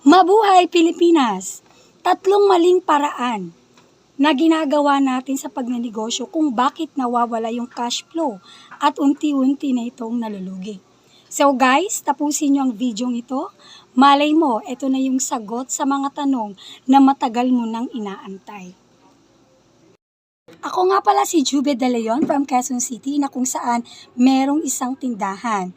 Mabuhay Pilipinas! Tatlong maling paraan na ginagawa natin sa pagnenegosyo kung bakit nawawala yung cash flow at unti-unti na itong nalulugi. So guys, tapusin nyo ang video ito. Malay mo, ito na yung sagot sa mga tanong na matagal mo nang inaantay. Ako nga pala si Jube De Leon from Quezon City na kung saan merong isang tindahan.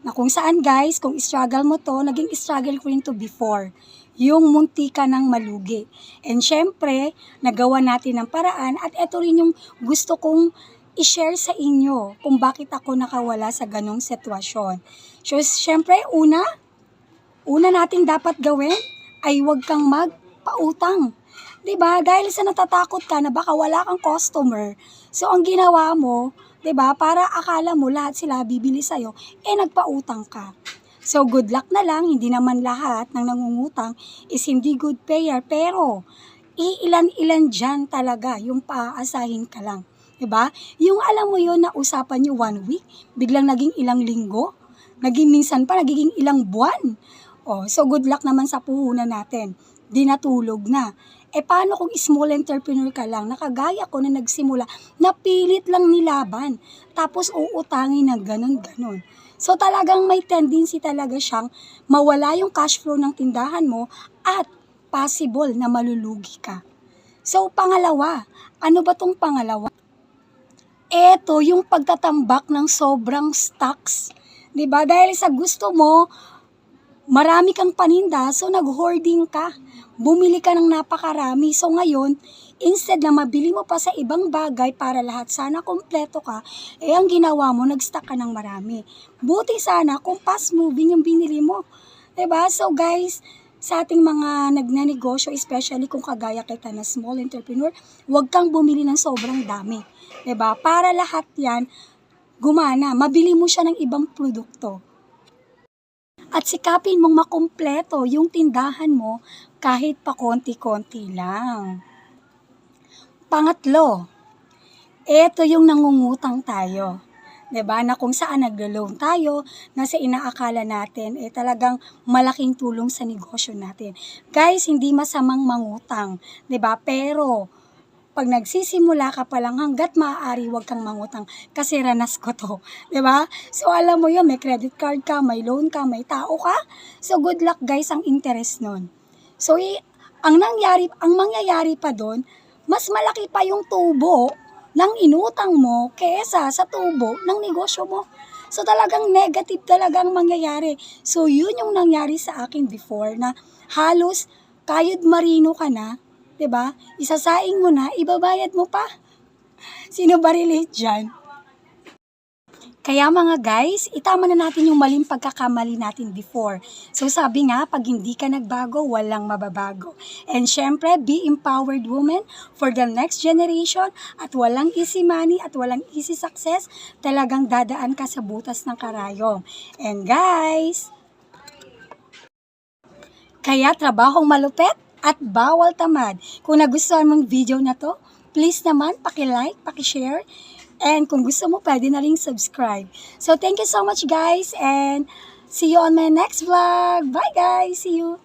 Na kung saan guys, kung struggle mo to, naging struggle ko rin to before. Yung munti ka ng malugi. And syempre, nagawa natin ng paraan at ito rin yung gusto kong i-share sa inyo kung bakit ako nakawala sa ganong sitwasyon. So syempre, una natin dapat gawin ay huwag kang magpautang. 'Di ba? Dahil sa natatakot ka na baka wala kang customer. So ang ginawa mo, 'di ba? Para akala mo lahat sila bibili sa iyo, nagpautang ka. So good luck na lang, hindi naman lahat ng nangungutang is hindi good payer, pero iilan-ilan diyan talaga yung paaasahin ka lang. 'Di ba? Yung alam mo yon na usapan niyo 1 week, biglang naging ilang linggo, naging minsan pa nagiging ilang buwan. Oh, so good luck naman sa puhunan natin. Di natulog na. Paano kung small entrepreneur ka lang, nakagaya ko na nagsimula, napilit lang nilaban, tapos uutangin na ganun-ganun. So talagang may tendency talaga siyang mawala yung cash flow ng tindahan mo at possible na malulugi ka. So pangalawa, ano ba tong pangalawa? Ito yung pagtatambak ng sobrang stocks. 'Di ba? Dahil sa gusto mo, marami kang paninda, so nag-hoarding ka. Bumili ka ng napakarami. So ngayon, instead na mabili mo pa sa ibang bagay para lahat sana kompleto ka, ang ginawa mo, nag-stock ka ng marami. Buti sana kung fast moving yung binili mo. 'Di ba? So guys, sa ating mga nagnanegosyo, especially kung kagaya kita na small entrepreneur, huwag kang bumili ng sobrang dami. 'Di ba? Para lahat yan gumana, mabili mo siya ng ibang produkto. At sikapin mong makumpleto yung tindahan mo kahit pa konti-konti lang. Pangatlo, ito yung nangungutang tayo. 'Di ba? Na kung saan naglo-loan tayo, na sa inaakala natin talagang malaking tulong sa negosyo natin. Guys, hindi masamang mangutang, 'di ba? Pero pag nagsisimula ka pa lang, hanggat maaari wag kang mangutang kasi ranas ko to, 'di ba? So alam mo 'yun, may credit card ka, may loan ka, may tao ka. So good luck guys ang interest nun. So ang mangyayari pa doon, mas malaki pa yung tubo ng inutang mo kaysa sa tubo ng negosyo mo. So talagang negative talaga ang mangyayari. So yun yung nangyari sa akin before na halos kayod marino ka na, 'di ba? Isasaing mo na, ibabayad mo pa. Sino ba relate dyan? Kaya mga guys, itama na natin yung maling pagkakamali natin before. So sabi nga, pag hindi ka nagbago, walang mababago. And syempre, be empowered woman for the next generation at walang easy money at walang easy success. Talagang dadaan ka sa butas ng karayom. And guys, kaya trabahong malupet at bawal tamad. Kung nagustuhan mong video na to, please naman paki-like, paki-share, and kung gusto mo, pwede na ring subscribe. So thank you so much guys, and see you on my next vlog. Bye guys! See you!